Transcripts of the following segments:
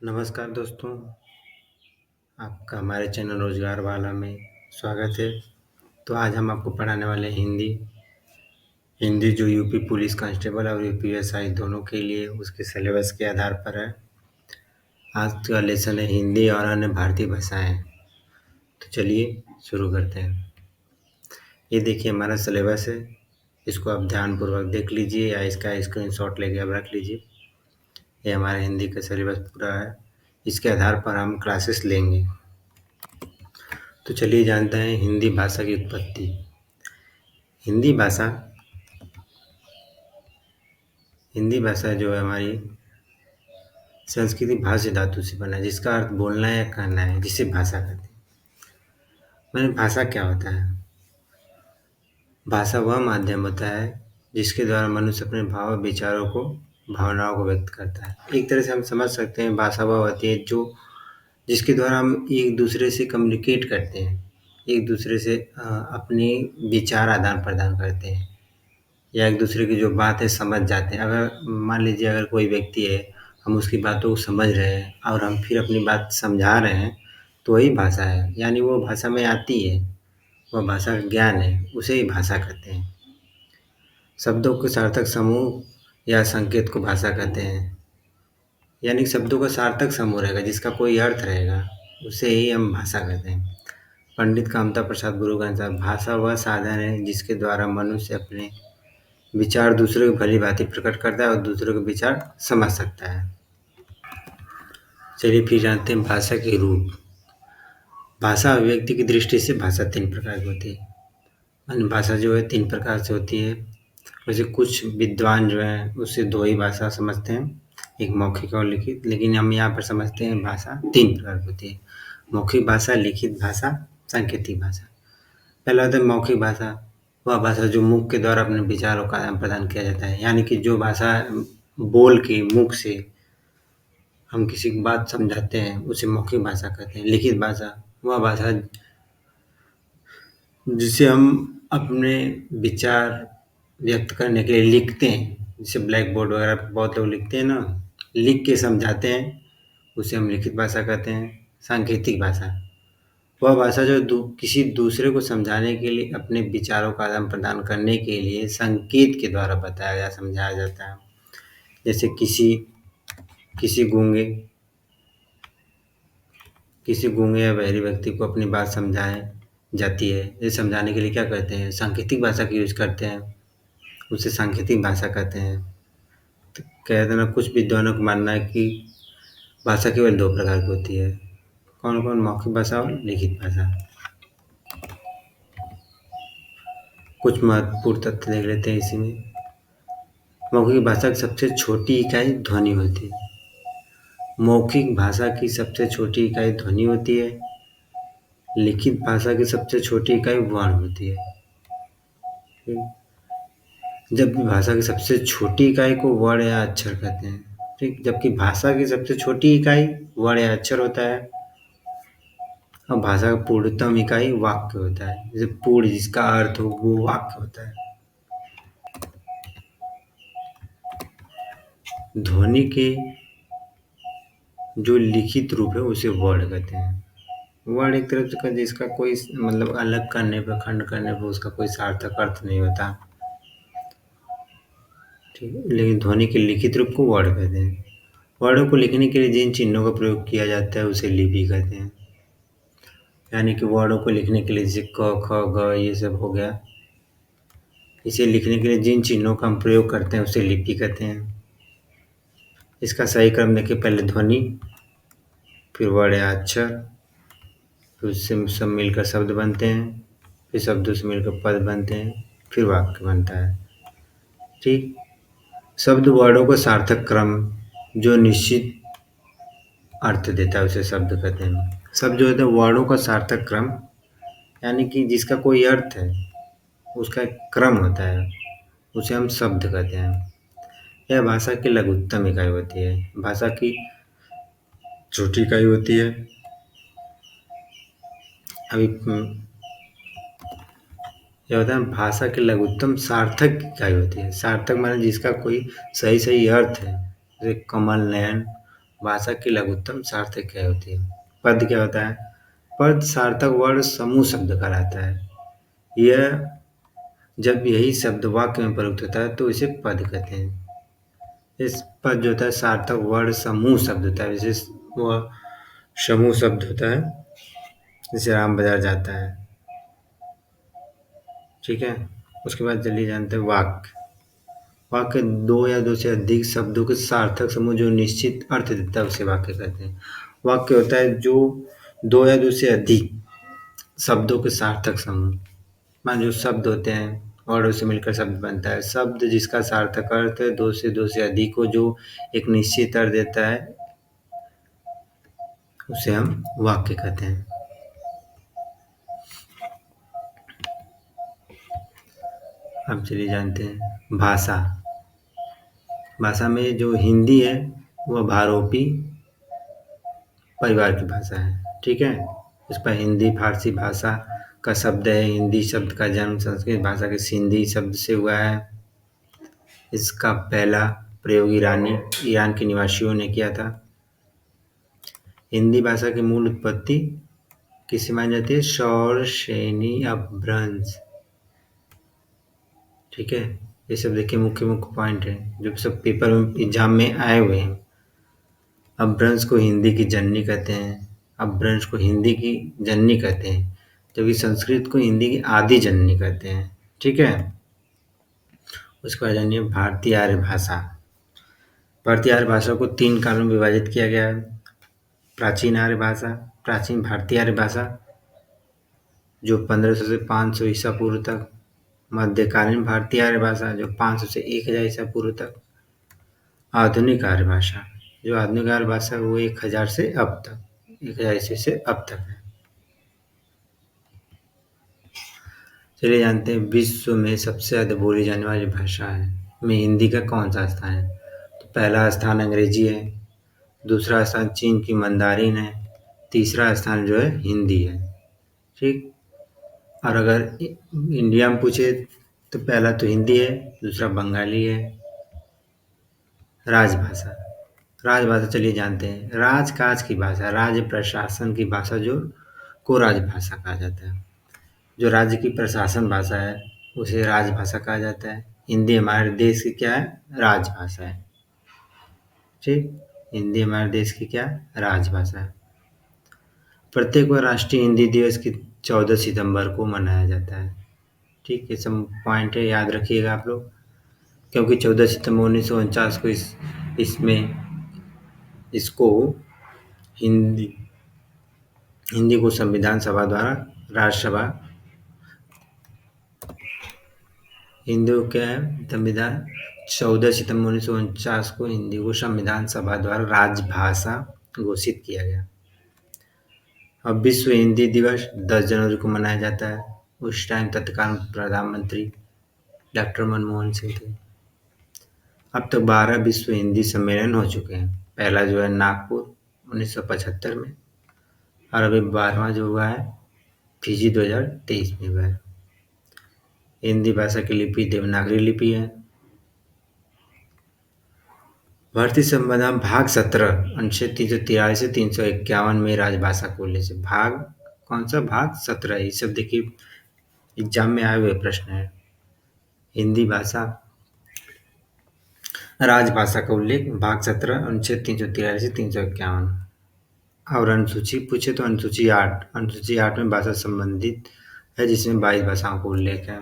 नमस्कार दोस्तों, आपका हमारे चैनल रोजगार वाला में स्वागत है। तो आज हम आपको पढ़ाने वाले हैं हिंदी। हिंदी जो यूपी पुलिस कांस्टेबल और यूपीएसआई दोनों के लिए उसके सिलेबस के आधार पर है। आज का लेसन है हिंदी और अन्य भारतीय भाषाएं। तो चलिए शुरू करते हैं। ये देखिए हमारा सिलेबस है, इसको आप ध्यानपूर्वक देख लीजिए या इसका स्क्रीनशॉट लेके आप रख लीजिए। ये हमारा हिंदी का सिलेबस पूरा है, इसके आधार पर हम क्लासेस लेंगे। तो चलिए जानते हैं हिंदी भाषा की उत्पत्ति। हिंदी भाषा जो है हमारी संस्कृत भाषा धातु से बना है, जिसका अर्थ बोलना या कहना है, जिसे भाषा कहते हैं। मैंने भाषा क्या होता है? भाषा वह माध्यम होता है जिसके द्वारा मनुष्य अपने भाव विचारों को भावनाओं को व्यक्त करता है। एक तरह से हम समझ सकते हैं भाषा वह होती है जो जिसके द्वारा हम एक दूसरे से कम्युनिकेट करते हैं, एक दूसरे से अपने विचार आदान प्रदान करते हैं या एक दूसरे की जो बात है समझ जाते हैं। अगर मान लीजिए अगर कोई व्यक्ति है, हम उसकी बातों को समझ रहे हैं और हम फिर अपनी बात समझा रहे हैं, तो वही भाषा है। यानी वो भाषा में आती है, वह भाषा का ज्ञान है, उसे ही भाषा कहते हैं। शब्दों के सार्थक समूह या संकेत को भाषा कहते हैं। यानी शब्दों का सार्थक समूह रहेगा, जिसका कोई अर्थ रहेगा, उसे ही हम भाषा कहते हैं। पंडित कामता प्रसाद गुरु के अनुसार भाषा वह साधन है जिसके द्वारा मनुष्य अपने विचार दूसरे को भली भांति प्रकट करता है और दूसरे के विचार समझ सकता है। चलिए फिर जानते हैं भाषा के रूप। भाषा अभिव्यक्ति की दृष्टि से भाषा 3 प्रकार की होती है। अन्य भाषा जो है 3 प्रकार से होती है। वैसे कुछ विद्वान जो हैं उससे 2 ही भाषा समझते हैं, एक मौखिक और लिखित। लेकिन हम यहाँ पर समझते हैं भाषा 3 प्रकार की होती है: मौखिक भाषा, लिखित भाषा, सांकेतिक भाषा। पहला होता है मौखिक भाषा, वह भाषा जो मुख के द्वारा अपने विचारों का आदान प्रदान किया जाता है। यानी कि जो भाषा बोल के मुख से हम किसी की बात समझाते हैं उसे मौखिक भाषा कहते हैं। लिखित भाषा वह भाषा जिसे हम अपने विचार व्यक्त करने के लिए लिखते हैं, जैसे ब्लैक बोर्ड वगैरह पर बहुत लोग लिखते हैं ना, लिख के समझाते हैं, उसे हम लिखित भाषा कहते हैं। सांकेतिक भाषा वह भाषा जो किसी दूसरे को समझाने के लिए, अपने विचारों का आदान प्रदान करने के लिए संकेत के द्वारा बताया या समझाया जाता है। जैसे किसी गूंगे या बहरे व्यक्ति को अपनी बात समझाए जाती है, ये समझाने के लिए क्या करते हैं, सांकेतिक भाषा का यूज करते हैं, उसे सांकेतिक भाषा कहते हैं। तो कहते हैं ना, कुछ विद्वानों का मानना है कि भाषा केवल 2 प्रकार की होती है। कौन कौन? मौखिक भाषा और लिखित भाषा। कुछ महत्वपूर्ण तथ्य देख लेते हैं इसी में। मौखिक भाषा की सबसे छोटी इकाई ध्वनि होती है। मौखिक भाषा की सबसे छोटी इकाई ध्वनि होती है। लिखित भाषा की सबसे छोटी इकाई वर्ण होती है। जबकि भाषा की सबसे छोटी इकाई को वर्ण या अक्षर कहते हैं। ठीक, जबकि भाषा की सबसे छोटी इकाई वर्ण या अक्षर होता है और भाषा का पूर्णतम इकाई वाक्य होता है। जैसे पूर्ण जिसका अर्थ हो वो वाक्य होता है। ध्वनि के जो लिखित रूप है उसे वर्ण कहते हैं। वर्ण एक तरफ से जिसका कोई मतलब अलग करने पर, खंड करने पर उसका कोई सार्थक अर्थ नहीं होता। ठीक है, लेकिन ध्वनि के लिखित रूप को वर्ण कहते हैं। वर्णों को लिखने के लिए जिन चिन्हों का प्रयोग किया जाता है उसे लिपि कहते हैं। यानी कि वर्णों को लिखने के लिए जैसे क, ख, ग ये सब हो गया, इसे लिखने के लिए जिन चिन्हों का हम प्रयोग करते हैं उसे लिपि कहते हैं। इसका सही क्रम देखिए, पहले ध्वनि, फिर वर्ण या अक्षर, फिर उससे सब मिलकर शब्द बनते हैं, फिर शब्दों से मिलकर पद बनते हैं, फिर वाक्य बनता है। ठीक, शब्द वर्णों का सार्थक क्रम जो निश्चित अर्थ देता है उसे शब्द कहते हैं। शब्द जो होता है वर्णों का सार्थक क्रम, यानी कि जिसका कोई अर्थ है, उसका एक क्रम होता है, उसे हम शब्द कहते हैं। यह भाषा की लघुत्तम इकाई होती है। भाषा की छोटी इकाई होती है। अभी यह होता है भाषा की लघुत्तम सार्थक इकाई होती है। सार्थक माने जिसका कोई सही अर्थ है, जैसे कमल नयन, भाषा की लघुत्तम सार्थक क्या होती है? पद क्या होता है? पद सार्थक वर्ण समूह शब्द कहलाता है। यह जब यही शब्द वाक्य में प्रयुक्त होता है तो इसे पद कहते हैं। इस पद जो होता है सार्थक वर्ण समूह शब्द होता है, विशेष वह समूह शब्द होता है, जैसे राम बाजार जाता है। ठीक है। उसके बाद चलिए जानते हैं वाक्य। वाक्य दो या दो से अधिक शब्दों के सार्थक समूह जो निश्चित अर्थ देता है उसे वाक्य कहते हैं। वाक्य होता है जो दो या दो से अधिक शब्दों के सार्थक समूह। मान जो शब्द होते हैं वर्णों से मिलकर शब्द बनता है। शब्द जिसका सार्थक अर्थ दो से अधिक हो, जो एक निश्चित अर्थ देता है, उसे हम वाक्य कहते हैं। अब चलिए जानते हैं भाषा। भाषा में जो हिंदी है वह भारोपी परिवार की भाषा है। ठीक है। उस पर हिंदी फारसी भाषा का शब्द है। हिंदी शब्द का जन्म संस्कृत भाषा के सिंधी शब्द से हुआ है। इसका पहला प्रयोग ईरान के निवासियों ने किया था। हिंदी भाषा की मूल उत्पत्ति किससे मानी जाती है? सौर श्रेणी अपभ्रंश। ठीक है। ये सब देखिए मुख्य मुख्य पॉइंट है जो सब पेपर में एग्जाम में आए हुए हैं। अपभ्रंश को हिंदी की जननी कहते हैं। अपभ्रंश को हिंदी की जननी कहते हैं, जबकि संस्कृत को हिंदी की आदि जननी कहते हैं। ठीक है। उसके बाद जानिए भारतीय आर्य भाषा। भारतीय आर्य भाषा को 3 कालों में विभाजित किया गया है। प्राचीन आर्य भाषा, प्राचीन भारतीय आर्य भाषा जो 1500 से 500 ईसा पूर्व तक। मध्यकालीन भारतीय आर्य भाषा जो 500 से 1000 ईसा पूर्व तक। आधुनिक आर्य भाषा जो आधुनिक आर्य भाषा वो 1000 से अब तक, 1000 ईस्वी से अब तक है। चलिए जानते हैं विश्व में सबसे ज़्यादा बोली जाने वाली भाषा है में हिंदी का कौन सा स्थान है? तो पहला स्थान अंग्रेजी है, दूसरा स्थान चीन की मंदारिन है, तीसरा स्थान जो है हिंदी है। ठीक। और अगर इंडिया में पूछे तो पहला तो हिंदी है, दूसरा बंगाली है। राजभाषा। राजभाषा चलिए जानते हैं राजकाज की भाषा, राज्य प्रशासन की भाषा जो को राजभाषा कहा जाता है। जो राज्य की प्रशासन भाषा है उसे राजभाषा कहा जाता है। हिंदी हमारे देश की क्या है? राजभाषा है। ठीक। हिंदी हमारे देश की क्या है? राजभाषा है। प्रत्येक बार राष्ट्रीय हिंदी दिवस की 14 सितंबर को मनाया जाता है। ठीक। ये सब पॉइंट है, याद रखिएगा आप लोग, क्योंकि 14 सितंबर 1949 को इसमें इसको हिंदी हिंदी को संविधान सभा द्वारा राज्यसभा हिंदी को क्या है? संविधान 14 सितंबर 1949 को हिंदी को संविधान सभा द्वारा राजभाषा घोषित किया गया। अब विश्व हिंदी दिवस 10 जनवरी को मनाया जाता है। उस टाइम तत्कालीन प्रधानमंत्री डॉक्टर मनमोहन सिंह थे। अब तक 12 विश्व हिंदी सम्मेलन हो चुके हैं। पहला जो है नागपुर 1975 में, और अभी 12वां जो हुआ है फिजी 2023 में हुआ है। हिंदी भाषा की लिपि देवनागरी लिपि है। भारतीय संविधान भाग 17 अनुच्छेद 343 से 351 में राजभाषा को उल्लेख है। भाग कौन सा? भाग 17। ये सब देखिए एग्जाम में आए हुए प्रश्न है। हिंदी भाषा राजभाषा का उल्लेख भाग 17 अनुच्छेद 343 से 351। और अनुसूची पूछे तो अनुसूची 8 में भाषा संबंधित है, जिसमें 22 भाषाओं का उल्लेख है।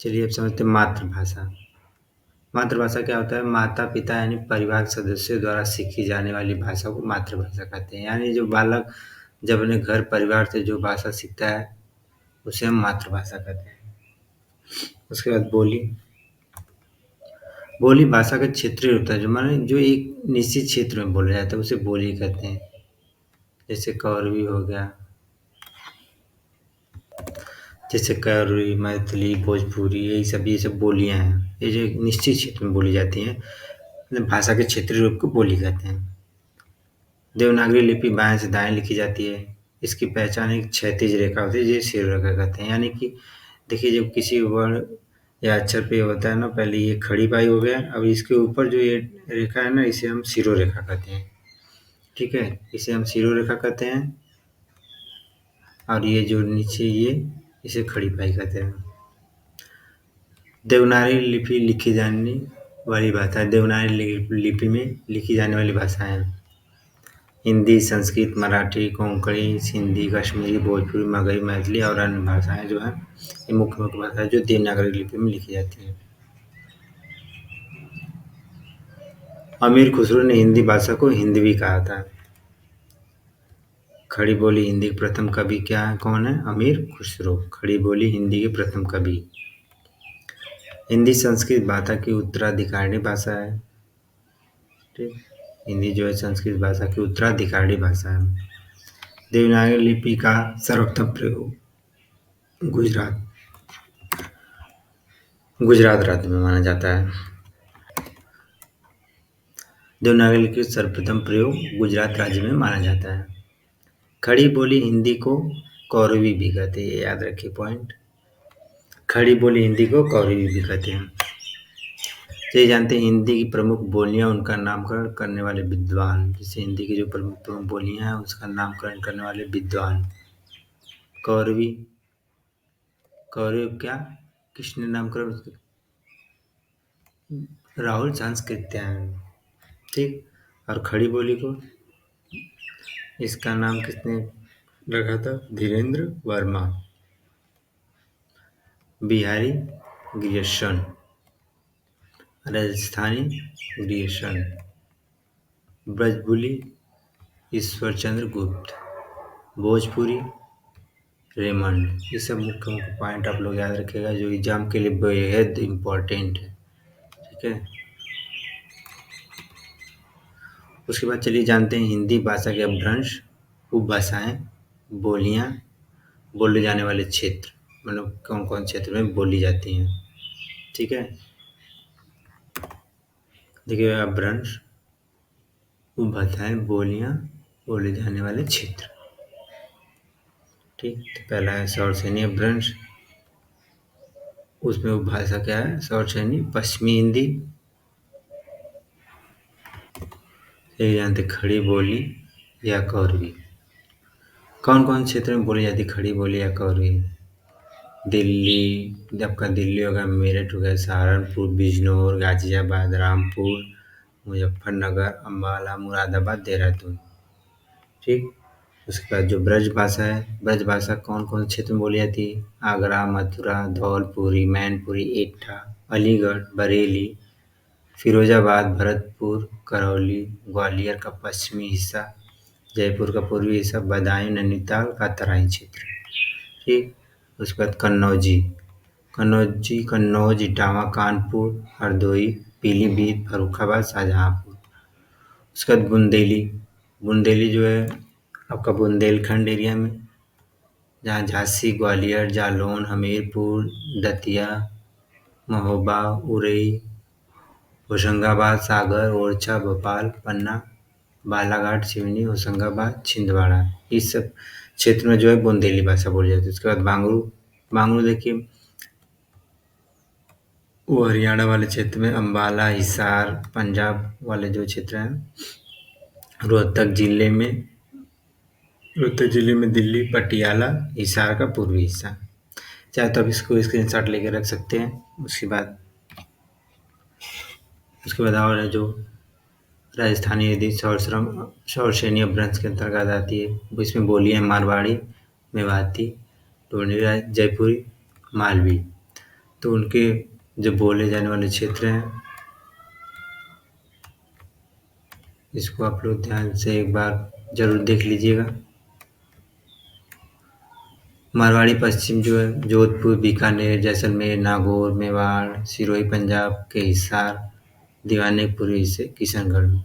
चलिए अब समझते हैं मातृभाषा। मातृभाषा क्या होता है? माता पिता यानी परिवार के सदस्यों द्वारा सीखी जाने वाली भाषा को मातृभाषा कहते हैं। यानी जो बालक जब अपने घर परिवार से जो भाषा सीखता है उसे हम मातृभाषा कहते हैं। उसके बाद बोली। बोली भाषा का क्षेत्रीय होता है, जो माने जो एक निश्चित क्षेत्र में बोला जाता है उसे बोली कहते हैं। जैसे कौरवी हो गया, जैसे कौरवी, मैथिली, भोजपुरी, ये सब बोलियां हैं। ये जो एक निश्चित क्षेत्र में बोली जाती हैं, मतलब भाषा के क्षेत्रीय रूप को बोली कहते हैं। देवनागरी लिपि बाएं से दाएं लिखी जाती है। इसकी पहचान एक क्षैतिज रेखा होती है जिसे शिरोरेखा कहते हैं। यानी कि देखिए जब किसी वर्ण या अक्षर पे होता है ना, पहले ये खड़ी पाई हो गया, अब इसके ऊपर जो ये रेखा है ना, इसे हम शिरोरेखा कहते हैं। ठीक है, इसे हम शिरोरेखा कहते हैं, और ये जो नीचे ये, इसे खड़ी पाई कहते हैं। देवनागरी लिपि लिखी जाने वाली भाषा, देवनागरी लिपि में लिखी जाने वाली भाषाएं हिंदी, संस्कृत, मराठी, कोंकणी, सिंधी, कश्मीरी, भोजपुरी, मगही, मैथिली और अन्य भाषाएं जो हैं, ये मुख्य मुख्य भाषाएं जो देवनागरी लिपि में लिखी जाती हैं। अमीर खुसरो ने हिंदी भाषा को हिंदवी कहा था। खड़ी बोली हिंदी के प्रथम कवि क्या है, कौन है? अमीर खुसरो, खड़ी बोली हिंदी के प्रथम कवि। हिंदी संस्कृत भाषा की उत्तराधिकारी भाषा है। ठीक, हिंदी जो है संस्कृत भाषा की उत्तराधिकारी भाषा है। देवनागरी लिपि का सर्वप्रथम प्रयोग गुजरात गुजरात राज्य में माना जाता है। देवनागरी लिपि का सर्वप्रथम प्रयोग गुजरात राज्य में माना जाता है। खड़ी बोली हिंदी को कौरवी भी कहते हैं, याद रखिए पॉइंट। खड़ी बोली हिंदी को कौरवी भी कहते हैं। तो ये जानते हैं हिंदी की प्रमुख बोलियां, उनका नामकरण करने वाले विद्वान। जैसे हिंदी की जो प्रमुख प्रमुख बोलियां हैं उसका नामकरण करने वाले विद्वान। कौरवी, कौरव क्या, किसने नामकरण? राहुल सांस्कृत्यायन। ठीक, और खड़ी बोली को, इसका नाम किसने रखा था? धीरेन्द्र वर्मा। बिहारी ग्रियर्सन, राजस्थानी ग्रियर्सन, ब्रजबुली ईश्वरचंद्र गुप्त, भोजपुरी रेमंड। ये सब मुख्य मुख्य पॉइंट आप लोग याद रखिएगा जो एग्जाम के लिए बेहद इम्पोर्टेंट है। ठीक है, उसके बाद चलिए जानते हैं हिंदी भाषा के अपभ्रंश, उपभाषाएं, बोलियां, बोले जाने वाले क्षेत्र, मतलब कौन कौन क्षेत्र में बोली जाती हैं। ठीक है, देखिए अपभ्रंश, उपभाषाएं, बोलियां, बोले जाने वाले क्षेत्र। ठीक, तो पहला है सौरसेनी अपभ्रंश, उसमें उपभाषा क्या है? सौरसेनी पश्चिमी हिंदी। ये जानते खड़ी बोली या कौरवी। कौन कौन क्षेत्र में बोली जाती खड़ी बोली या कौरवी? दिल्ली, आपका दिल्ली हो गया, मेरठ हो गया, सहारनपुर, बिजनौर, गाजियाबाद, रामपुर, मुजफ्फरनगर, अम्बाला, मुरादाबाद, देहरादून। ठीक, उसके बाद जो ब्रज भाषा है, ब्रज भाषा कौन कौन क्षेत्र में बोली जाती है? आगरा, मथुरा, धौलपुरी, मैनपुरी, एटा, अलीगढ़, बरेली, फिरोजाबाद, भरतपुर, करौली, ग्वालियर का पश्चिमी हिस्सा, जयपुर का पूर्वी हिस्सा, बदायूं, नैनीताल का तराई क्षेत्र। ठीक, उसके बाद कन्नौजी, कन्नौज, इटावा, कानपुर, हरदोई, पीलीभीत, फर्रुखाबाद, शाहजहांपुर। उसके बाद बुंदेली, बुंदेली जो है आपका बुंदेलखंड एरिया में, जहाँ झांसी, ग्वालियर, जालौन, हमीरपुर, दतिया, महोबा, उरई, होशंगाबाद, सागर, ओरछा, भोपाल, पन्ना, बालाघाट, सिवनी, होशंगाबाद, छिंदवाड़ा, इस सब क्षेत्र में जो है बुंदेली भाषा बोली जाती है। उसके बाद बांगरू, बांगरू देखिए वो हरियाणा वाले क्षेत्र में, अम्बाला, हिसार, पंजाब वाले जो क्षेत्र हैं, रोहतक जिले में दिल्ली, पटियाला, हिसार का पूर्वी हिस्सा। चाहे तो आप इसको स्क्रीनशॉट लेके रख सकते हैं। उसके बाद और है जो राजस्थानी यदि सौरसेनी अपभ्रंश के अंतर्गत आती है, वो इसमें बोलियां मारवाड़ी, मेवाती, टोंडी, जयपुरी, मालवी। तो उनके जो बोले जाने वाले क्षेत्र हैं, इसको आप लोग ध्यान से एक बार जरूर देख लीजिएगा। मारवाड़ी पश्चिम जो है जोधपुर, बीकानेर, जैसलमेर, नागौर, मेवाड़, सिरोही पंजाब के हिसार, दीवाने पूर्वी हिस्से किशनगढ़ में।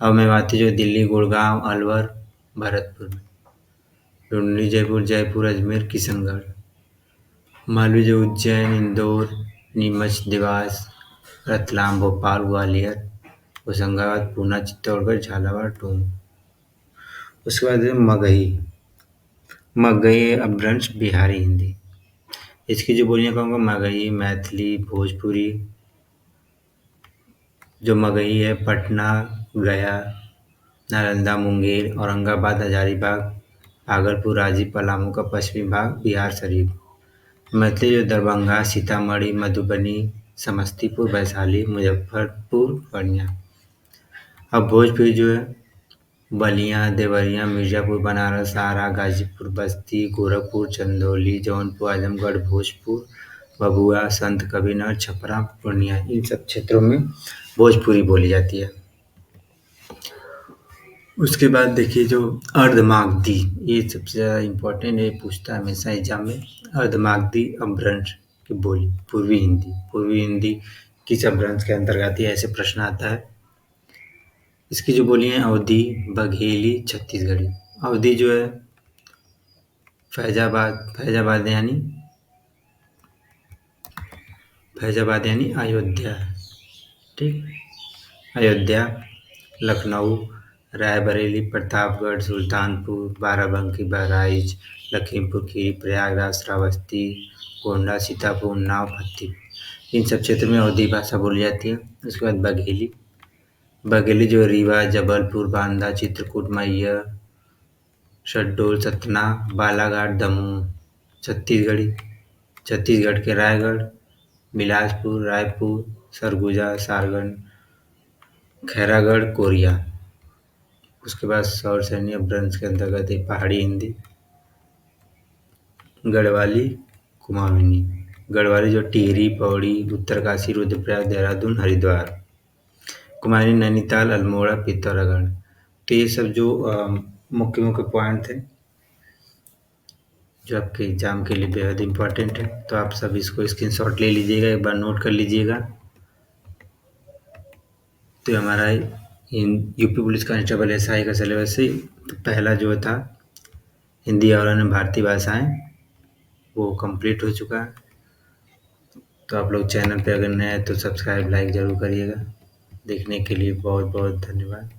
और मेवाती जो दिल्ली, गुड़गांव, अलवर, भरतपुर में। टुंडी जयपुर, जयपुर, अजमेर, किशनगढ़। मालवी जो उज्जैन, इंदौर, नीमच, देवास, रतलाम, भोपाल, ग्वालियर, होशंगाबाद, पूना, चित्तौड़गढ़, झालावाड़, टोंक। उसके बाद है मगही, मगही अपभ्रंश बिहारी हिंदी। इसकी जो बोलियाँ कहूँगा मगही, मैथिली, भोजपुरी। जो मगही है पटना, गया, नालंदा, मुंगेर, औरंगाबाद, हजारीबाग, भागलपुर, रांची, पलामू का पश्चिमी भाग, बिहार शरीफ। मैथिली जो दरभंगा, सीतामढ़ी, मधुबनी, समस्तीपुर, वैशाली, मुजफ्फरपुर, पूर्णिया। अब भोजपुरी जो है बलिया, देवरिया, मिर्जापुर, बनारस, आरा, गाजीपुर, बस्ती, गोरखपुर, चंदौली, जौनपुर, आजमगढ़, भोजपुर, भभुआ, संत कबीरनगर, छपरा, पूर्णिया, इन सब क्षेत्रों में भोजपुरी बोली जाती है। उसके बाद देखिए जो अर्धमागधी, ये सबसे ज़्यादा इम्पोर्टेंट है, पूछता है हमेशा एग्जाम में। अर्धमागधी अपभ्रंश की बोली पूर्वी हिंदी किस अपभ्रंश के अंतर्गत आती है, ऐसे प्रश्न आता है। इसकी जो बोली हैं अवधी, बघेली, छत्तीसगढ़ी। अवधी जो है फैजाबाद यानी अयोध्या, ठीक। अयोध्या, लखनऊ, रायबरेली, प्रतापगढ़, सुल्तानपुर, बाराबंकी, बहराइच, लखीमपुर खीरी, प्रयागराज, श्रावस्ती, गोंडा, सीतापुर, उन्नाव, भट्टी, इन सब क्षेत्रों में अवधी भाषा बोली जाती है। उसके बाद बघेली जो रीवा, जबलपुर, बांदा, चित्रकूट, मैहर, शहडोल, सतना, बालाघाट, दमोह। छत्तीसगढ़ के रायगढ़, बिलासपुर, रायपुर, सरगुजा, सारगढ़, खैरागढ़, कोरिया। उसके बाद सौर सैन्य अपभ्रंश के अंतर्गत है पहाड़ी हिंदी, गढ़वाली, कुमाऊनी। गढ़वाली जो टिहरी, पौड़ी, उत्तरकाशी, रुद्रप्रयाग, देहरादून, हरिद्वार। कुमाऊनी नैनीताल, अल्मोड़ा, पिथौरागढ़। तो ये सब जो मुख्य पॉइंट थे जो आपके एग्जाम के लिए बेहद इम्पोर्टेंट है। तो आप सब इसको स्क्रीनशॉट ले लीजिएगा, एक बार नोट कर लीजिएगा। तो हमारा यूपी पुलिस कांस्टेबल एसआई का सिलेबस है। तो पहला जो था हिंदी और अन्य भारतीय भाषाएं, वो कंप्लीट हो चुका है। तो आप लोग चैनल पे अगर नए हैं तो सब्सक्राइब, लाइक ज़रूर करिएगा। देखने के लिए बहुत बहुत धन्यवाद।